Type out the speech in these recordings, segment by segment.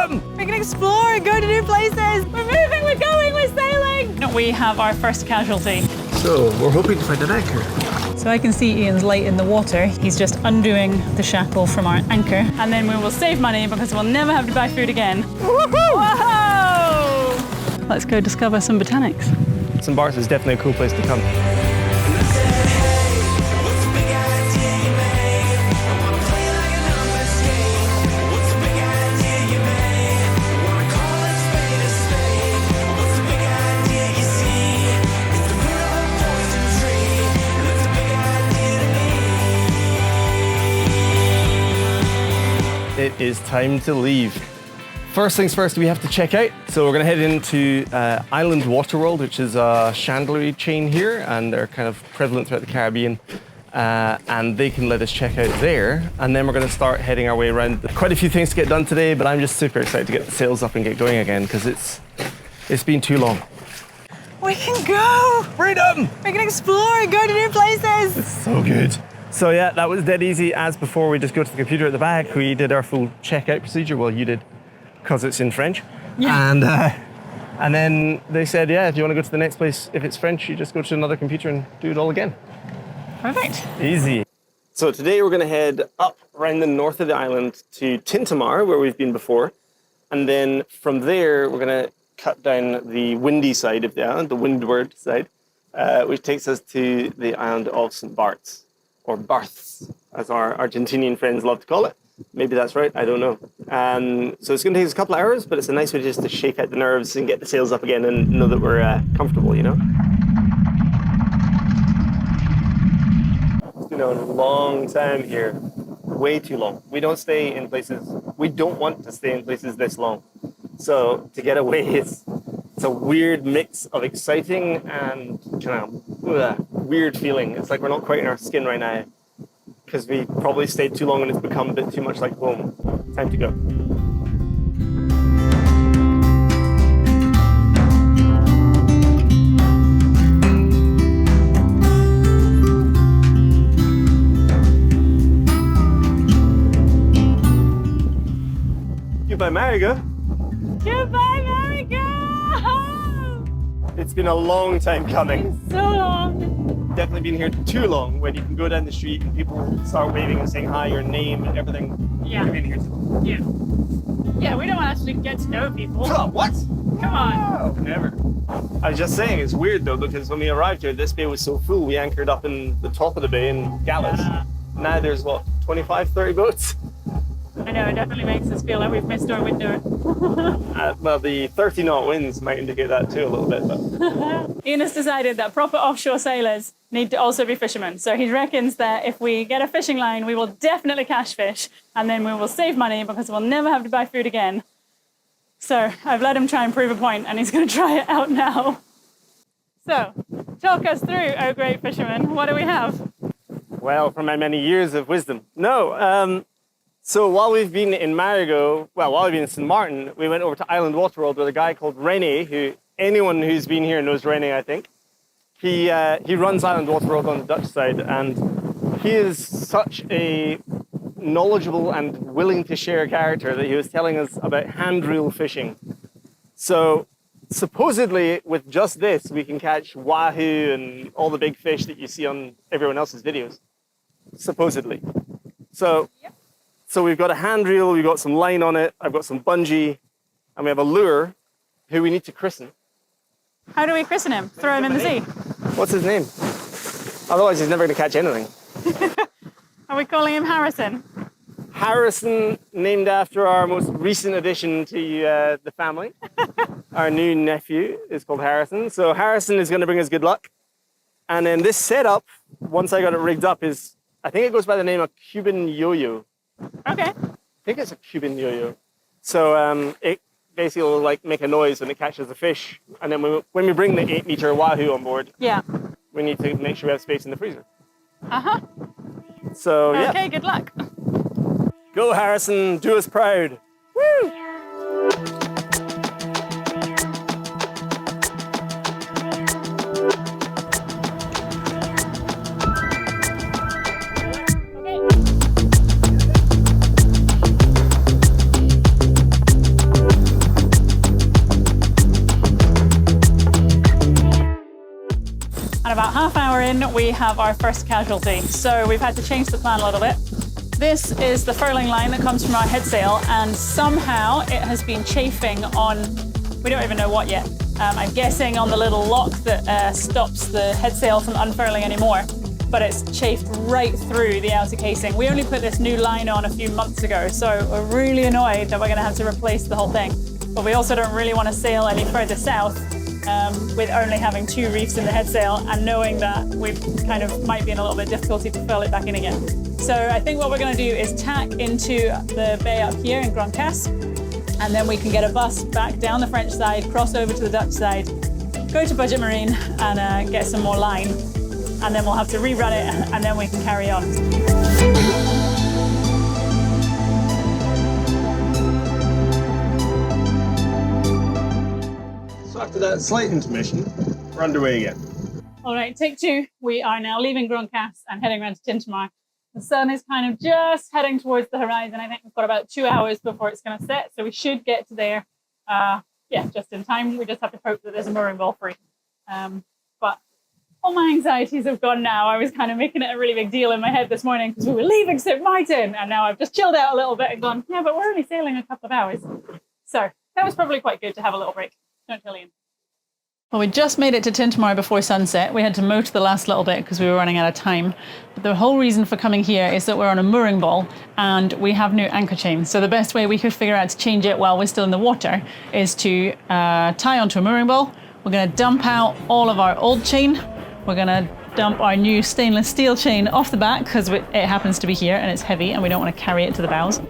Freedom! We can explore and go to new places. We're moving, we're going, we're sailing. We have our first casualty. So, we're hoping to find an anchor. So I can see Ian's light in the water. He's just undoing the shackle from our anchor. And then we will save money because we'll never have to buy food again. Woohoo! Whoa! Let's go discover some botanics. St Barth is definitely a cool place to come. It is time to leave. First things first, we have to check out. So we're going to head into Island Waterworld, which is a chandlery chain here, and they're kind of prevalent throughout the Caribbean. And they can let us check out there. And then we're going to start heading our way around. Quite a few things to get done today, but I'm just super excited to get the sails up and get going again because it's been too long. We can go! Freedom! We can explore and go to new places. It's so good. So yeah, that was dead easy. As before, we just go to the computer at the back. We did our full checkout procedure. Well, you did, because it's in French. Yeah. And then they said, yeah, if you want to go to the next place, if it's French, you just go to another computer and do it all again. Perfect. Easy. So today we're going to head up around the north of the island to Tintamar, where we've been before. And then from there, we're going to cut down the windy side of the island, the windward side, which takes us to the island of St Barth. Or Barths, as our Argentinian friends love to call it. Maybe that's right, I don't know. So it's going to take us a couple of hours, but it's a nice way just to shake out the nerves and get the sails up again and know that we're comfortable, you know? It's been a long time here, way too long. We don't stay in places, we don't want to stay in places this long. So to get away, it's a weird mix of exciting and kind of weird feeling. It's like we're not quite in our skin right now because we probably stayed too long and it's become a bit too much like home. Time to go. Goodbye, Marigo. Goodbye, America! It's been a long time coming. So long. Definitely been here too long when you can go down the street and people start waving and saying hi, your name and everything. Yeah. You've been here too long. Yeah. Yeah, we don't actually get to know people. Oh, what? Come on. Oh, never. I was just saying, it's weird though, because when we arrived here, this bay was so full, we anchored up in the top of the bay in Gallas. Now there's what, 25, 30 boats? I know, it definitely makes us feel like we've missed our window. Well, the 30 knot winds might indicate that too a little bit. But Ian has decided that proper offshore sailors need to also be fishermen. So he reckons that if we get a fishing line, we will definitely catch fish, and then we will save money because we'll never have to buy food again. So I've let him try and prove a point, and he's going to try it out now. So, talk us through, oh great fisherman. What do we have? well, from my many years of wisdom. No, so while we've been in Marigot, while we've been in St Martin, we went over to Island Waterworld with a guy called Rene, who anyone who's been here knows Rene, I think. He runs Island Waterworld on the Dutch side, and he is such a knowledgeable and willing to share character that he was telling us about hand reel fishing. So supposedly with just this, we can catch wahoo and all the big fish that you see on everyone else's videos. Supposedly. So we've got a hand reel, we've got some line on it, I've got some bungee, and we have a lure who we need to christen. How do we christen him? Throw him in the sea? What's his name? Otherwise he's never going to catch anything. Are we calling him Harrison? Harrison, named after our most recent addition to the family. Our new nephew is called Harrison. So Harrison is going to bring us good luck. And then this setup, once I got it rigged up, is, I think it goes by the name of Cuban yo-yo. Okay. I think it's a Cuban yo-yo. So it basically will like make a noise when it catches the fish. And then when we bring the 8-meter wahoo on board, we need to make sure we have space in the freezer. Uh-huh. So yeah. Okay, good luck. Go Harrison, do us proud. Woo! half hour in, we have our first casualty. So we've had to change the plan a little bit. This is the furling line that comes from our head sail, and somehow it has been chafing on, we don't even know what yet. I'm guessing on the little lock that stops the head sail from unfurling anymore, but it's chafed right through the outer casing. We only put this new line on a few months ago, so we're really annoyed that we're gonna have to replace the whole thing. But we also don't really want to sail any further south with only having 2 reefs in the head sail and knowing that we kind of might be in a little bit of difficulty to furl it back in again. So I think what we're going to do is tack into the bay up here in Grand Casse, and then we can get a bus back down the French side, cross over to the Dutch side, go to Budget Marine and get some more line, and then we'll have to rerun it and then we can carry on. So after that slight intermission, we're underway again. All right, take 2. We are now leaving Grand Casse and heading around to Tintamarre. The sun is kind of just heading towards the horizon. I think we've got about 2 hours before it's going to set, so we should get to there, just in time. We just have to hope that there's a mooring ball free. But all my anxieties have gone now. I was kind of making it a really big deal in my head this morning because we were leaving St Martin, and now I've just chilled out a little bit and gone, yeah, but we're only sailing a couple of hours. So that was probably quite good to have a little break. Don't tell Ian. Well, we just made it to Tintamarre before sunset. We had to moat the last little bit because we were running out of time. But the whole reason for coming here is that we're on a mooring ball and we have new anchor chains. So the best way we could figure out to change it while we're still in the water is to tie onto a mooring ball. We're going to dump out all of our old chain. We're going to dump our new stainless steel chain off the back because it happens to be here and it's heavy and we don't want to carry it to the bows.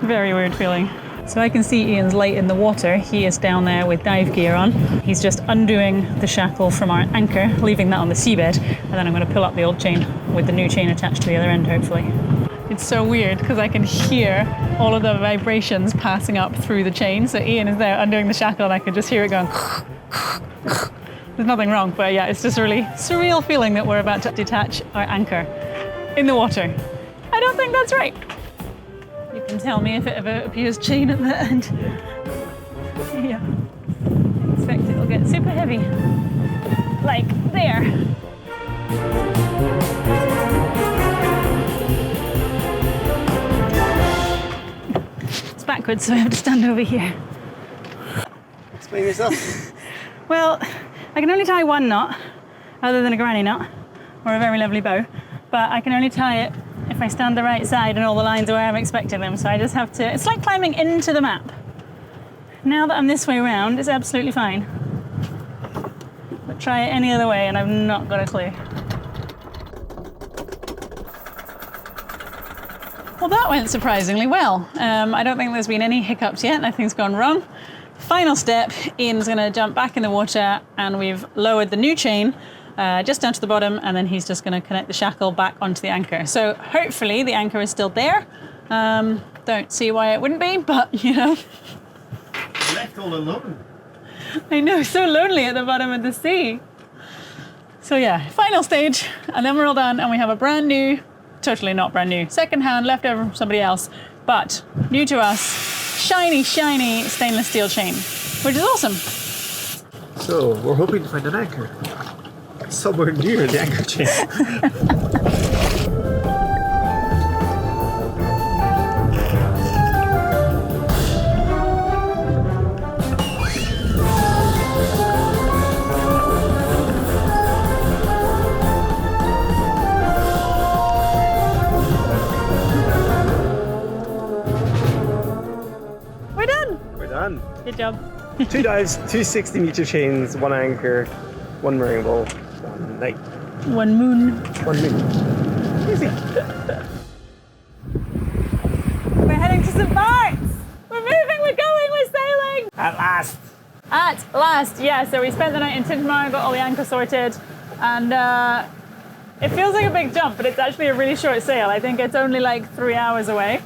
Very weird feeling. So I can see Ian's light in the water. He is down there with dive gear on. He's just undoing the shackle from our anchor, leaving that on the seabed, and then I'm going to pull up the old chain with the new chain attached to the other end, hopefully. It's so weird because I can hear all of the vibrations passing up through the chain. So Ian is there undoing the shackle and I can just hear it going. There's nothing wrong, but yeah, it's just a really surreal feeling that we're about to detach our anchor in the water. I don't think that's right. You can tell me if it ever appears chain at the end. Yeah. I expect it'll get super heavy. Like there. It's backwards, so I have to stand over here. Explain yourself. Well, I can only tie 1 knot, other than a granny knot, or a very lovely bow, but I can only tie it if I stand the right side and all the lines are where I'm expecting them, so I just have to, it's like climbing into the map. Now that I'm this way around, it's absolutely fine. But try it any other way and I've not got a clue. Well, that went surprisingly well. I don't think there's been any hiccups yet, nothing's gone wrong. Final step, Ian's gonna jump back in the water and we've lowered the new chain just down to the bottom, and then he's just going to connect the shackle back onto the anchor. So hopefully the anchor is still there. Don't see why it wouldn't be, but you know. Left all alone. I know, so lonely at the bottom of the sea. So yeah, final stage, and then we're all done, and we have a brand new, totally not brand new, second-hand, left over from somebody else, but new to us, shiny, shiny stainless steel chain, which is awesome. So we're hoping to find an anchor somewhere near the anchor chain. We're done. We're done. Good job. 2 dives, 2 60-meter chains, 1 anchor, 1 mooring ball, 1 night. 1 moon. 1 moon. Easy. We're heading to St Barth. We're moving, we're going, we're sailing. At last. At last, yeah. So we spent the night in Tintamarre, got all the anchor sorted, and it feels like a big jump, but it's actually a really short sail. I think it's only like 3 hours away.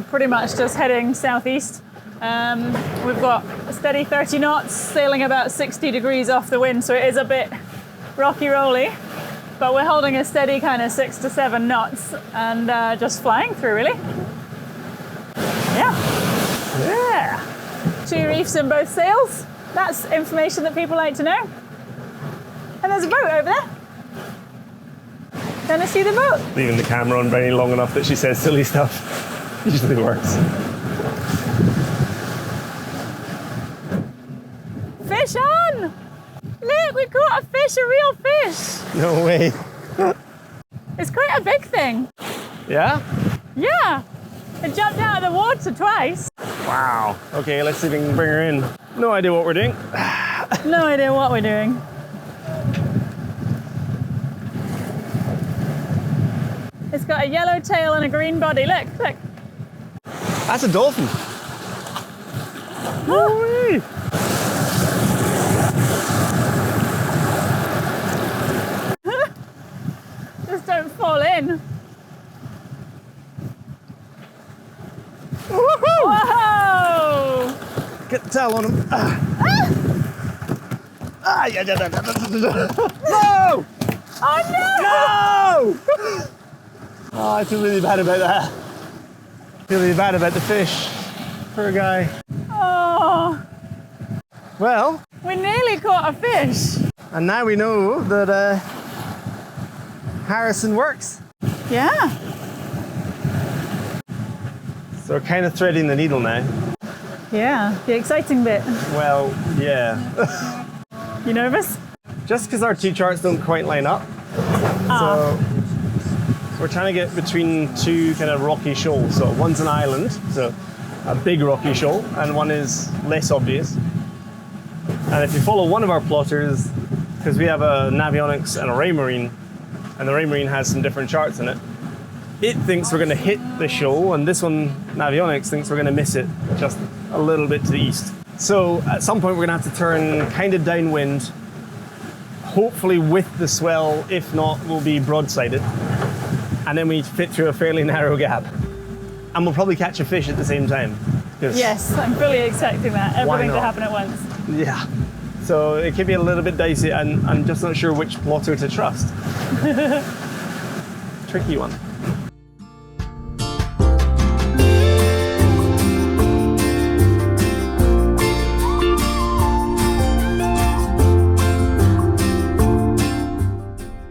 Pretty much just heading southeast. We've got a steady 30 knots, sailing about 60 degrees off the wind, so it is a bit rocky rolly, but we're holding a steady kind of 6 to 7 knots and just flying through, really. Yeah. 2 reefs in both sails. That's information that people like to know. And there's a boat over there. Can I see the boat? Leaving the camera on very long enough that she says silly stuff usually works. Fish on! Look, we caught a fish, a real fish. No way. It's quite a big thing. Yeah? Yeah. It jumped out of the water twice. Wow. Okay, let's see if we can bring her in. No idea what we're doing. No idea what we're doing. It's got a yellow tail and a green body. Look, look. That's a dolphin. No way. Just don't fall in. Woohoo! Whoa! Get the towel on him. No! Oh no! No! Oh, I feel really bad about that. I feel really bad about the fish. Poor guy. Oh, Well, we nearly caught a fish. and now we know that Harrison works. Yeah. So we're kind of threading the needle now. Yeah, the exciting bit. Well, yeah. You nervous? Just because our 2 charts don't quite line up. So we're trying to get between 2 kind of rocky shoals. So one's an island, so a big rocky shoal, and one is less obvious. And if you follow one of our plotters, because we have a Navionics and a Raymarine, and the Raymarine has some different charts in it, it thinks we're going to hit the shoal, and this one, Navionics, thinks we're going to miss it just a little bit to the east. So at some point we're going to have to turn kind of downwind, hopefully with the swell. If not, we'll be broadsided. And then we fit through a fairly narrow gap. And we'll probably catch a fish at the same time. Yes, I'm fully expecting that. Everything to not? happen at once. Yeah. So it could be a little bit dicey, and I'm just not sure which plotter to trust. Tricky one.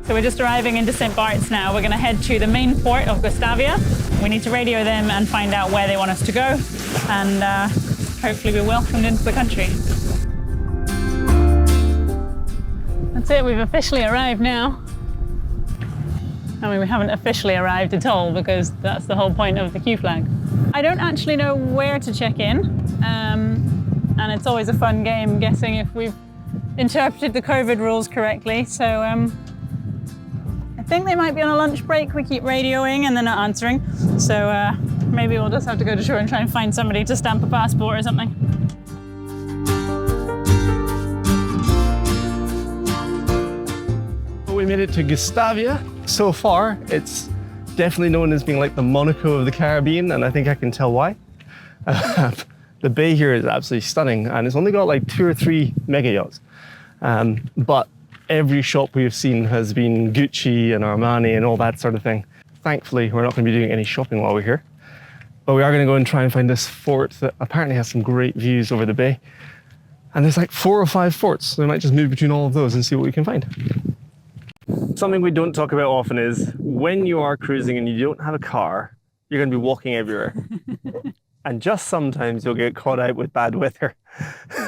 So we're just arriving into St Barth now. We're going to head to the main port of Gustavia. We need to radio them and find out where they want us to go, and hopefully we're welcomed into the country. That's it, we've officially arrived now. I mean, we haven't officially arrived at all, because that's the whole point of the Q flag. I don't actually know where to check in, and it's always a fun game guessing if we've interpreted the COVID rules correctly. So I think they might be on a lunch break. We keep radioing and they're not answering. So maybe we'll just have to go to shore and try and find somebody to stamp a passport or something. We made it to Gustavia. So far, it's definitely known as being like the Monaco of the Caribbean, and I think I can tell why. The bay here is absolutely stunning, and it's only got like 2 or 3 mega yachts. But every shop we've seen has been Gucci and Armani and all that sort of thing. Thankfully, we're not going to be doing any shopping while we're here. But we are going to go and try and find this fort that apparently has some great views over the bay. And there's like 4 or 5 forts, so we might just move between all of those and see what we can find. Something we don't talk about often is when you are cruising and you don't have a car, you're going to be walking everywhere. And just sometimes you'll get caught out with bad weather.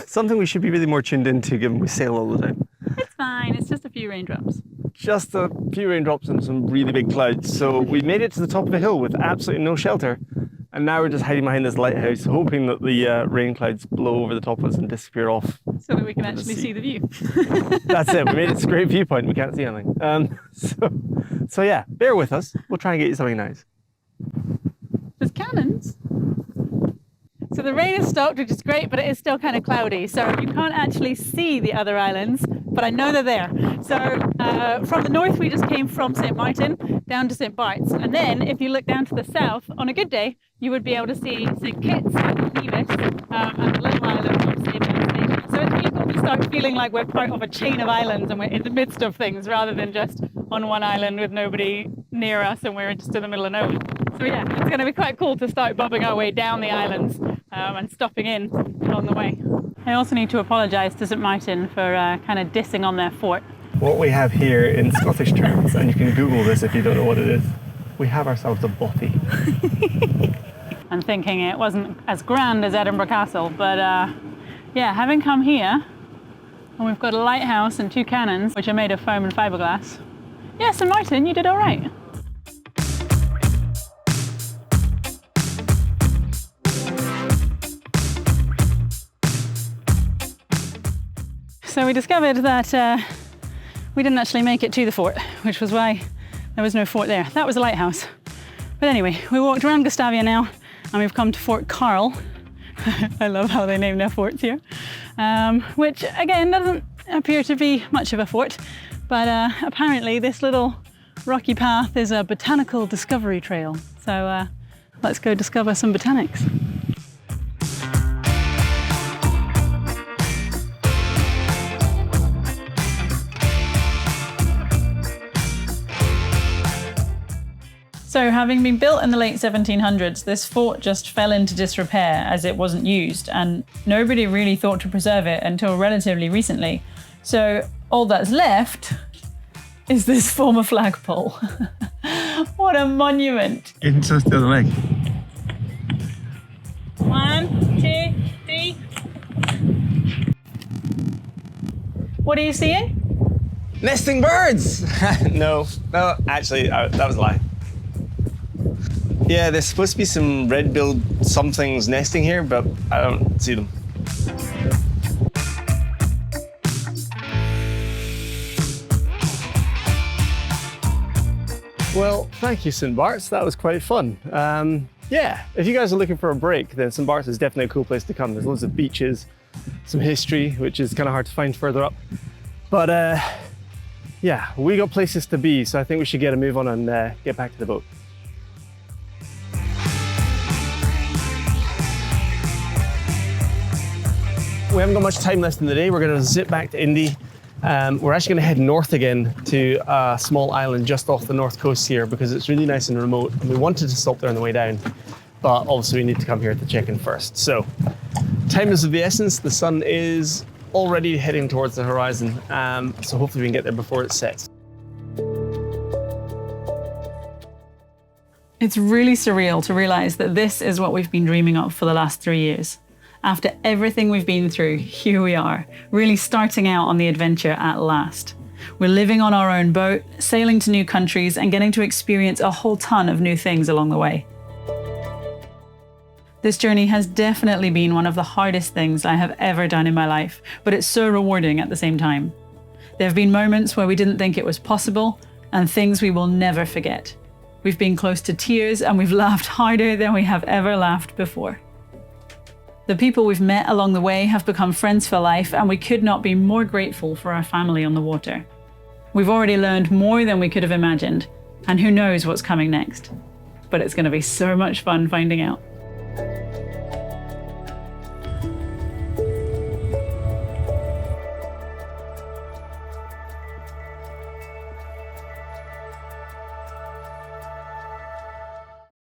Something we should be really more tuned into, given we sail all the time. It's fine, it's just a few raindrops. Just a few raindrops and some really big clouds. So we made it to the top of a hill with absolutely no shelter. And now we're just hiding behind this lighthouse, hoping that the rain clouds blow over the top of us and disappear off. So that we can actually see the view. That's it, we made it to a great viewpoint, we can't see anything. So yeah, bear with us. We'll try and get you something nice. There's cannons. So the rain has stopped, which is great, but it is still kind of cloudy. So you can't actually see the other islands, but I know they're there. So from the north, we just came from St Martin down to St Barth. And then if you look down to the south, on a good day, you would be able to see St Kitts and Nevis and the little island of St Anthony. So it's really cool to start feeling like we're part of a chain of islands and we're in the midst of things rather than just on one island with nobody near us, and we're just in the middle of nowhere. So yeah, it's going to be quite cool to start bobbing our way down the islands and stopping in along the way. I also need to apologise to St Martin for kind of dissing on their fort. What we have here in Scottish terms, and you can Google this if you don't know what it is, we have ourselves a bothy. I'm thinking it wasn't as grand as Edinburgh Castle, but yeah, having come here, and we've got a lighthouse and 2 cannons, which are made of foam and fiberglass. Yeah, St Martin, you did all right. So we discovered that we didn't actually make it to the fort, which was why there was no fort there. That was a lighthouse. But anyway, we walked around Gustavia now, and we've come to Fort Carl. I love how they name their forts here. Which again doesn't appear to be much of a fort, but apparently this little rocky path is a botanical discovery trail. So let's go discover some botanics. So having been built in the late 1700s, this fort just fell into disrepair as it wasn't used, and nobody really thought to preserve it until relatively recently. So all that's left is this former flagpole. What a monument. You can just the other leg. 1, 2, 3. What are you seeing? Nesting birds! No, actually, that was a lie. Yeah, there's supposed to be some red-billed somethings nesting here, but I don't see them. Well, thank you, St Barth. That was quite fun. Yeah, if you guys are looking for a break, then St Barth is definitely a cool place to come. There's loads of beaches, some history, which is kind of hard to find further up. But yeah, we got places to be, so I think we should get a move on and get back to the boat. We haven't got much time left in the day. We're going to zip back to Indy. We're actually going to head north again to a small island just off the north coast here because it's really nice and remote. And we wanted to stop there on the way down, but obviously we need to come here to check in first. So time is of the essence. The sun is already heading towards the horizon. So hopefully we can get there before it sets. It's really surreal to realize that this is what we've been dreaming of for the last 3 years. After everything we've been through, here we are, really starting out on the adventure at last. We're living on our own boat, sailing to new countries, and getting to experience a whole ton of new things along the way. This journey has definitely been one of the hardest things I have ever done in my life, but it's so rewarding at the same time. There have been moments where we didn't think it was possible, and things we will never forget. We've been close to tears, and we've laughed harder than we have ever laughed before. The people we've met along the way have become friends for life, and we could not be more grateful for our family on the water. We've already learned more than we could have imagined, and who knows what's coming next. But it's going to be so much fun finding out.